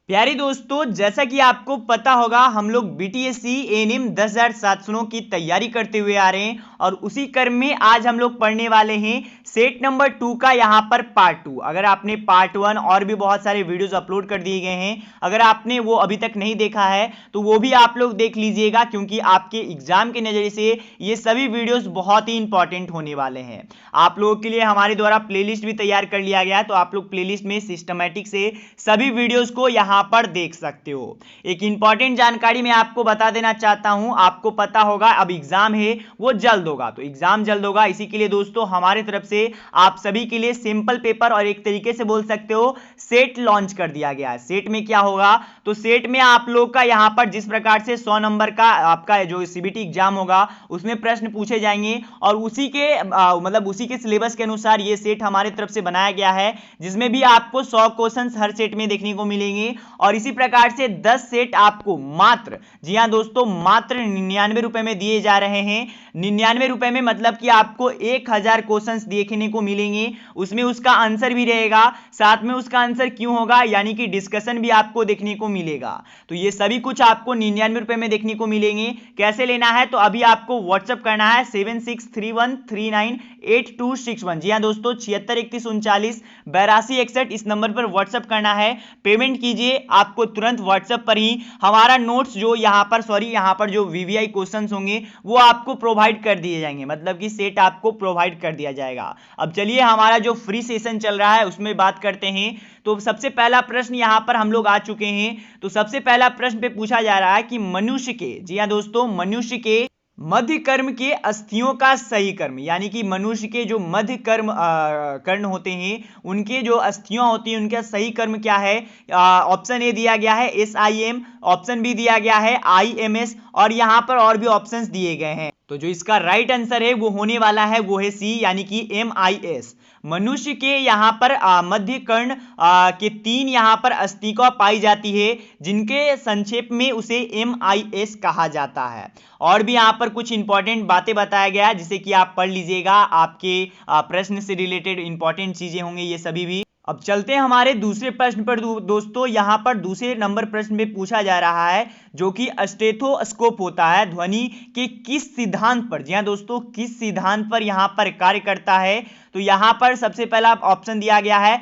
प्यारे दोस्तों, जैसा कि आपको पता होगा हम लोग बीटीएससी एएनएम 10,700 की तैयारी करते हुए आ रहे हैं और उसी क्रम में आज हम लोग पढ़ने वाले हैं सेट नंबर 2 का यहाँ पर पार्ट 2। अगर आपने पार्ट 1 और भी बहुत सारे वीडियोस अपलोड कर दिए गए हैं, अगर आपने वो अभी तक नहीं देखा है तो वो भी आप लोग देख लीजिएगा, क्योंकि आपके एग्जाम के नज़रिए से ये सभी वीडियोस बहुत ही इंपॉर्टेंट होने वाले हैं। आप लोगों के लिए हमारे द्वारा प्लेलिस्ट भी तैयार कर लिया गया है, तो आप लोग प्लेलिस्ट में सिस्टमैटिक से सभी वीडियोस को यहाँ पर देख सकते हो। एक इंपॉर्टेंट जानकारी मैं आपको बता देना चाहता हूं, आपको पता होगा अब एग्जाम है वो जल्द होगा, तो एग्जाम जल्द होगा, इसी के लिए दोस्तों हमारी तरफ से आप सभी के लिए सिंपल पेपर और एक तरीके से बोल सकते हो सेट लॉन्च कर दिया गया है। सेट में क्या होगा, तो सेट में आप लोग का यहां पर जिस प्रकार से 100 नंबर का आपका जो सीबीटी एग्जाम होगा उसमें प्रश्न पूछे जाएंगे और उसी के सिलेबस के अनुसार ये सेट हमारी तरफ से बनाया गया है, जिसमें भी आपको 100 क्वेश्चंस हर सेट में देखने को मिलेंगे और इसी प्रकार से 10 सेट आपको मात्र, जी हां दोस्तों, मात्र 99 रुपए में दिए जा रहे हैं। 99 रुपए में मतलब कि आपको 1000 क्वेश्चंस देखने को मिलेंगे, उसमें उसका आंसर भी रहेगा, साथ में उसका आंसर क्यों होगा यानी कि डिस्कशन भी आपको देखने को मिलेगा। तो ये सभी कुछ आपको 99 रुपए में देखने को मिलेंगे। कैसे लेना है, तो अभी आपको व्हाट्सएप करना है 7631398261। जी हां दोस्तों, 7631398261 इस नंबर पर व्हाट्सएप करना है, पेमेंट कीजिए, आपको तुरंत व्हाट्सएप पर ही हमारा नोट्स जो यहाँ पर जो वीवीआई क्वेश्चंस होंगे वो आपको प्रोवाइड कर दिए जाएंगे, मतलब कि सेट आपको प्रोवाइड कर दिया जाएगा। अब चलिए हमारा जो फ्री सेशन चल रहा है उसमें बात करते हैं। तो सबसे पहला प्रश्न यहाँ पर हम लोग आ चुके हैं। तो सबसे पहला प्रश्न पे पूछा जा रहा है कि मनुष्य के, जी हाँ दोस्तों, मनुष्य के मध्य कर्म के अस्थियों का सही कर्म, यानी कि मनुष्य के जो मध्य कर्ण होते हैं उनके जो अस्थियां होती हैं उनका सही कर्म क्या है। ऑप्शन ए दिया गया है SIM, ऑप्शन बी दिया गया है IMS और यहां पर और भी ऑप्शंस दिए गए हैं। तो जो इसका राइट आंसर है वो होने वाला है वो है सी, यानी कि MIS। मनुष्य के यहाँ पर मध्य कर्ण के 3 यहाँ पर अस्थिका पाई जाती है, जिनके संक्षेप में उसे MIS कहा जाता है। और भी यहाँ पर कुछ इंपॉर्टेंट बातें बताया गया है जिसे कि आप पढ़ लीजिएगा, आपके प्रश्न से रिलेटेड इंपॉर्टेंट चीजें होंगे ये सभी भी। अब चलते हैं हमारे दूसरे प्रश्न पर दोस्तों। यहाँ पर दूसरे नंबर प्रश्न में पूछा जा रहा है जो कि स्टेथोस्कोप होता है ध्वनि के किस सिद्धांत पर, जी हाँ दोस्तों, किस सिद्धांत पर यहाँ पर कार्य करता है। तो यहाँ पर सबसे पहला ऑप्शन दिया गया है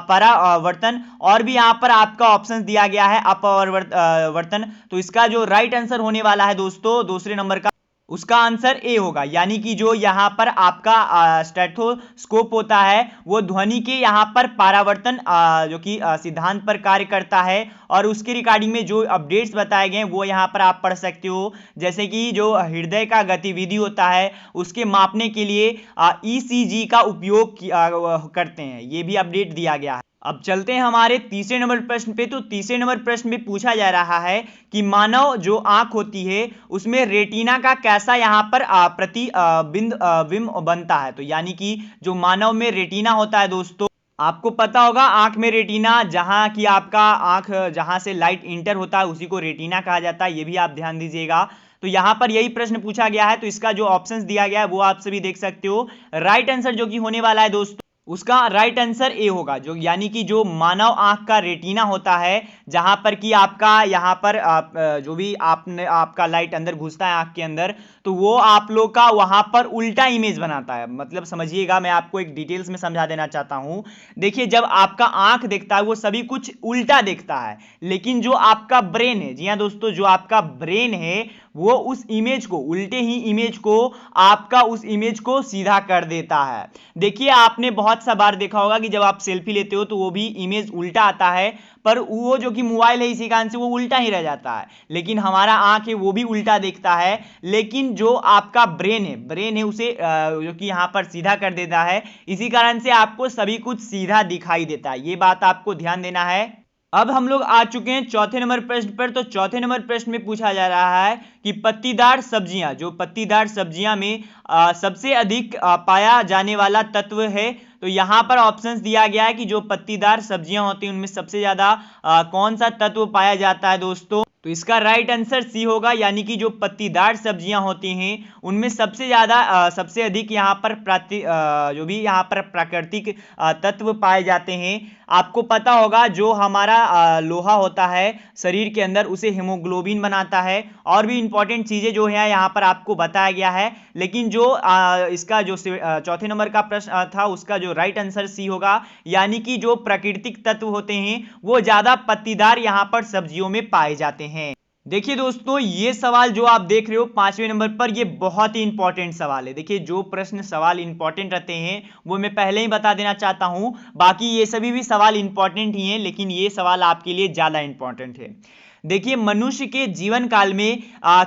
परावर्तन और भी यहाँ पर आपका ऑप्शन दिया गया है अपवर्तन। तो इसका जो राइट आंसर होने वाला है दोस्तों दूसरे नंबर का, उसका आंसर ए होगा, यानी कि जो यहाँ पर आपका स्टेथोस्कोप होता है वो ध्वनि के यहाँ पर परावर्तन जो कि सिद्धांत पर कार्य करता है और उसके रिगार्डिंग में जो अपडेट्स बताए गए हैं वो यहाँ पर आप पढ़ सकते हो। जैसे कि जो हृदय का गतिविधि होता है उसके मापने के लिए ECG का उपयोग करते हैं, ये भी अपडेट दिया गया है। अब चलते हैं हमारे तीसरे नंबर प्रश्न पे। तो तीसरे नंबर प्रश्न में पूछा जा रहा है कि मानव जो आंख होती है उसमें रेटिना का कैसा यहाँ पर बिंब बनता है। तो यानी कि जो मानव में रेटिना होता है दोस्तों, आपको पता होगा आंख में रेटिना, जहां की आपका आंख जहां से लाइट इंटर होता है उसी को रेटिना कहा जाता है, ये भी आप ध्यान दीजिएगा। तो यहां पर यही प्रश्न पूछा गया है, तो इसका जो ऑप्शंस दिया गया है वो आप सभी देख सकते हो। राइट आंसर जो कि होने वाला है दोस्तों, उसका राइट आंसर ए होगा, जो यानी कि जो मानव आंख का रेटिना होता है जहां पर कि आपका यहाँ पर जो भी आपका लाइट अंदर घुसता है आंख के अंदर, तो वो आप लोग का वहां पर उल्टा इमेज बनाता है। मतलब समझिएगा, मैं आपको एक डिटेल्स में समझा देना चाहता हूं। देखिए, जब आपका आंख देखता है वो सभी कुछ उल्टा देखता है, लेकिन जो आपका ब्रेन है, जी हाँ दोस्तों, जो आपका ब्रेन है वो उस इमेज को, उल्टे ही इमेज को, आपका उस इमेज को सीधा कर देता है। देखिए, आपने बहुत सा बार देखा होगा कि जब आप सेल्फी लेते हो तो वो भी इमेज उल्टा आता है, पर वो जो कि मोबाइल है इसी कारण से वो उल्टा ही रह जाता है, लेकिन हमारा आंख है वो भी उल्टा देखता है, लेकिन जो आपका ब्रेन है उसे जो कि यहाँ पर सीधा कर देता है, इसी कारण से आपको सभी कुछ सीधा दिखाई देता है। ये बात आपको ध्यान देना है। अब हम लोग आ चुके हैं चौथे नंबर प्रश्न पर। तो चौथे नंबर प्रश्न में पूछा जा रहा है कि पत्तीदार सब्जियां, जो पत्तीदार सब्जियां में सबसे अधिक पाया जाने वाला तत्व है। तो यहां पर ऑप्शंस दिया गया है कि जो पत्तीदार सब्जियां होती हैं उनमें सबसे ज्यादा कौन सा तत्व पाया जाता है दोस्तों। तो इसका राइट आंसर सी होगा, यानी कि जो पत्तीदार सब्जियां होती हैं उनमें सबसे अधिक यहाँ पर जो भी यहाँ पर प्राकृतिक तत्व पाए जाते हैं। आपको पता होगा जो हमारा लोहा होता है शरीर के अंदर उसे हीमोग्लोबिन बनाता है, और भी इंपॉर्टेंट चीजें जो है यहाँ पर आपको बताया गया है। लेकिन जो इसका जो चौथे नंबर का प्रश्न था उसका जो राइट आंसर सी होगा, यानी कि जो प्राकृतिक तत्व होते हैं वो ज्यादा पत्तीदार यहाँ पर सब्जियों में पाए जाते हैं। देखिए दोस्तों, ये सवाल जो आप देख रहे हो 5वें नंबर पर, ये बहुत ही इंपॉर्टेंट सवाल है। देखिए जो प्रश्न सवाल इंपॉर्टेंट रहते हैं वो मैं पहले ही बता देना चाहता हूं, बाकी ये सभी भी सवाल इंपॉर्टेंट ही हैं, लेकिन ये सवाल आपके लिए ज्यादा इंपॉर्टेंट है। देखिए मनुष्य के जीवन काल में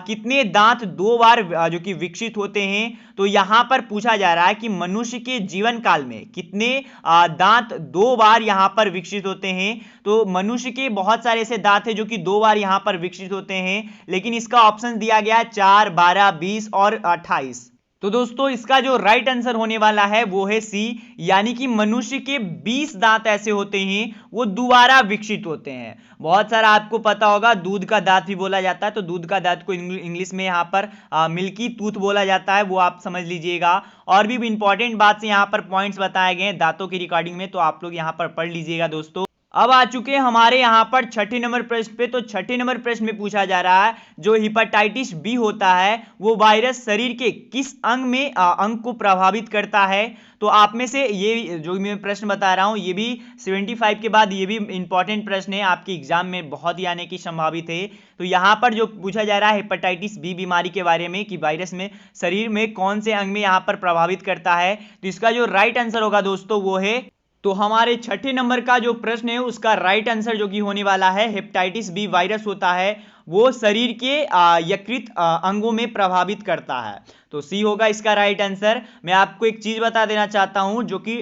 कितने दांत 2 बार जो कि विकसित होते हैं। तो यहां पर पूछा जा रहा है कि मनुष्य के जीवन काल में कितने दांत 2 बार यहां पर विकसित होते हैं। तो मनुष्य के बहुत सारे ऐसे दांत हैं जो कि 2 बार यहां पर विकसित होते हैं, लेकिन इसका ऑप्शन दिया गया 4, 12, 20 और 28। तो दोस्तों इसका जो राइट आंसर होने वाला है वो है सी, यानी कि मनुष्य के 20 दांत ऐसे होते हैं वो दोबारा विकसित होते हैं। बहुत सारा आपको पता होगा दूध का दांत भी बोला जाता है, तो दूध का दांत को इंग्लिश में यहाँ पर मिल्की टूथ बोला जाता है, वो आप समझ लीजिएगा। और भी इंपॉर्टेंट बात से यहाँ पर पॉइंट्स बताए गए हैं दांतों की रिकॉर्डिंग में, तो आप लोग यहाँ पर पढ़ लीजिएगा दोस्तों। अब आ चुके हैं हमारे यहाँ पर 6ठे नंबर प्रश्न पे। तो 6ठे नंबर प्रश्न में पूछा जा रहा है जो हेपेटाइटिस बी होता है वो वायरस शरीर के किस अंग को प्रभावित करता है। तो आप में से ये जो मैं प्रश्न बता रहा हूँ ये भी 75 के बाद ये भी इंपॉर्टेंट प्रश्न है, आपके एग्जाम में बहुत ही आने की संभावित है। तो यहाँ पर जो पूछा जा रहा है हेपेटाइटिस बी बीमारी के बारे में कि वायरस में शरीर में कौन से अंग में यहाँ पर प्रभावित करता है, तो इसका जो राइट आंसर होगा दोस्तों वो है, तो हमारे 6ठे नंबर का जो प्रश्न है उसका राइट आंसर जो कि होने वाला है हेपेटाइटिस बी वायरस होता है वो शरीर के यकृत अंगों में प्रभावित करता है। तो सी होगा इसका राइट आंसर। मैं आपको एक चीज बता देना चाहता हूं जो कि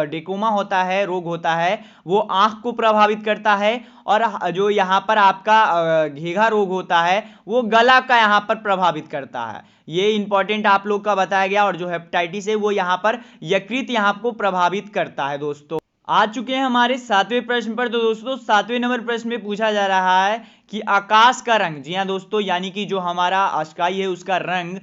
डेकोमा होता है, रोग होता है, वो आंख को प्रभावित करता है, और जो यहाँ पर आपका घेघा रोग होता है वो गला का यहाँ पर प्रभावित करता है। ये इंपॉर्टेंट आप लोग का बताया गया। और जो हेपेटाइटिस है वो यहाँ पर यकृत यहाँ को प्रभावित करता है। दोस्तों आ चुके हैं हमारे 7वें प्रश्न पर। तो दोस्तों 7वें नंबर प्रश्न में पूछा जा रहा है कि आकाश का रंग, जी हाँ दोस्तों, यानी कि जो हमारा स्काई है उसका रंग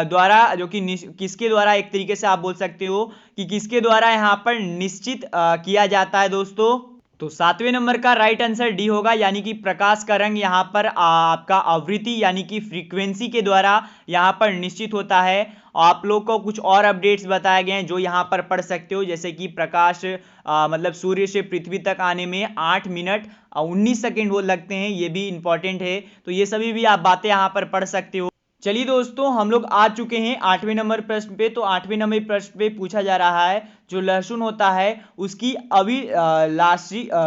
द्वारा जो कि किसके द्वारा, एक तरीके से आप बोल सकते हो कि किसके द्वारा यहाँ पर निश्चित किया जाता है दोस्तों। तो 7वें नंबर का राइट आंसर डी होगा, यानी कि प्रकाश का रंग यहाँ पर आपका आवृत्ति यानी कि फ्रीक्वेंसी के द्वारा यहाँ पर निश्चित होता है। आप लोग को कुछ और अपडेट्स बताए गए हैं जो यहाँ पर पढ़ सकते हो, जैसे कि प्रकाश मतलब सूर्य से पृथ्वी तक आने में 8 मिनट 19 सेकेंड वो लगते हैं, ये भी इंपॉर्टेंट है। तो ये सभी भी आप बातें यहाँ पर पढ़ सकते हो। चलिए दोस्तों हम लोग आ चुके हैं 8वें नंबर प्रश्न पे। तो 8वें नंबर प्रश्न पे पूछा जा रहा है जो लहसुन होता है उसकी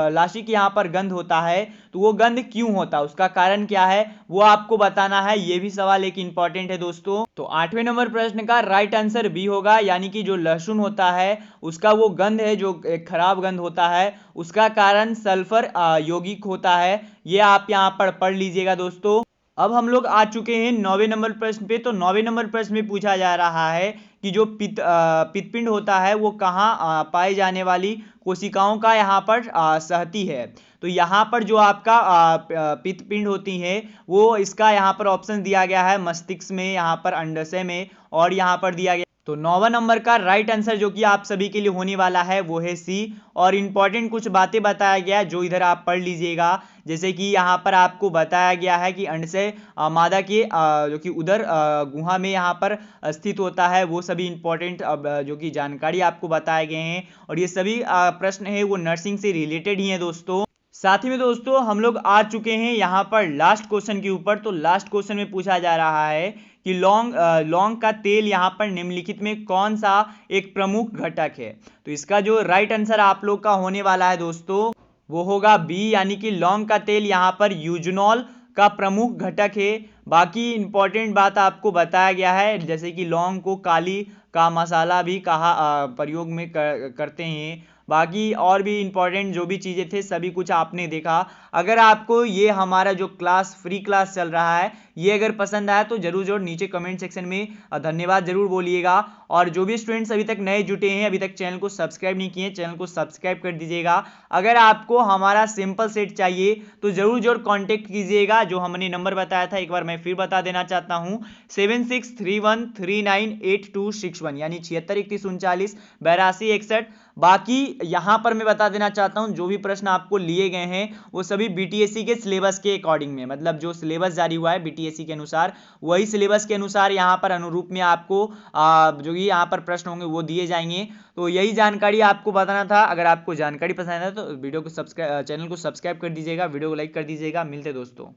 लाशिक यहाँ पर गंध होता है, तो वो गंध क्यों होता है, उसका कारण क्या है वो आपको बताना है। ये भी सवाल एक इंपॉर्टेंट है दोस्तों। तो 8वें नंबर प्रश्न का राइट आंसर बी होगा, यानी कि जो लहसुन होता है उसका वो गंध है जो एक खराब गंध होता है, उसका कारण सल्फर यौगिक होता है। ये आप यहाँ पर पढ़ लीजिएगा दोस्तों। अब हम लोग आ चुके हैं 9वें नंबर प्रश्न पे। तो 9वें नंबर प्रश्न में पूछा जा रहा है कि जो पित्तपिंड होता है वो कहाँ पाए जाने वाली कोशिकाओं का यहाँ पर सहती है। तो यहाँ पर जो आपका पित्तपिंड होती है वो इसका यहाँ पर ऑप्शन दिया गया है मस्तिष्क में, यहाँ पर अंडाशय में, और यहाँ पर दिया गया। तो 9वां नंबर का राइट आंसर जो कि आप सभी के लिए होने वाला है वो है सी। और इंपॉर्टेंट कुछ बातें बताया गया है जो इधर आप पढ़ लीजिएगा, जैसे कि यहाँ पर आपको बताया गया है कि अंडाशय मादा के जो कि उदर गुहा में यहाँ पर स्थित होता है, वो सभी इंपॉर्टेंट जो कि जानकारी आपको बताए गए हैं। और ये सभी प्रश्न है वो नर्सिंग से रिलेटेड ही है दोस्तों। साथ ही में दोस्तों हम लोग आ चुके हैं यहाँ पर लास्ट क्वेश्चन के ऊपर। तो लास्ट क्वेश्चन में पूछा जा रहा है कि लौंग का तेल यहाँ पर निम्नलिखित में कौन सा एक प्रमुख घटक है। तो इसका जो राइट आंसर आप लोग का होने वाला है दोस्तों वो होगा बी, यानी कि लौंग का तेल यहाँ पर यूजनॉल का प्रमुख घटक है। बाकी इंपॉर्टेंट बात आपको बताया गया है, जैसे कि लौंग को काली का मसाला भी कहा प्रयोग में करते हैं। बाकी और भी इंपॉर्टेंट जो भी चीज़ें थे सभी कुछ आपने देखा। अगर आपको ये हमारा जो फ्री क्लास चल रहा है ये अगर पसंद आया तो जरूर जरूर नीचे कमेंट सेक्शन में धन्यवाद जरूर बोलिएगा। और जो भी स्टूडेंट्स अभी तक नए जुटे हैं, अभी तक चैनल को सब्सक्राइब नहीं किए, चैनल को सब्सक्राइब कर दीजिएगा। अगर आपको हमारा सिंपल सेट चाहिए तो जरूर जरूर कांटेक्ट कीजिएगा, जो हमने नंबर बताया था एक बार मैं फिर बता देना चाहता हूं, 7631398261 यानी 7631398261। बाकी यहां पर मैं बता देना चाहता हूं, जो भी प्रश्न आपको लिए गए हैं वो सभी बीटीएससी के सिलेबस के अकॉर्डिंग में, मतलब जो सिलेबस जारी हुआ है बीटीएससी के अनुसार, वही सिलेबस के अनुसार यहां पर अनुरूप में आपको जो ये यहां पर प्रश्न होंगे वो दिए जाएंगे। तो यही जानकारी आपको बताना था। अगर आपको जानकारी पसंद है तो वीडियो को सब्सक्राइब, चैनल को सब्सक्राइब कर दीजिएगा, वीडियो को लाइक कर दीजिएगा। मिलते दोस्तों।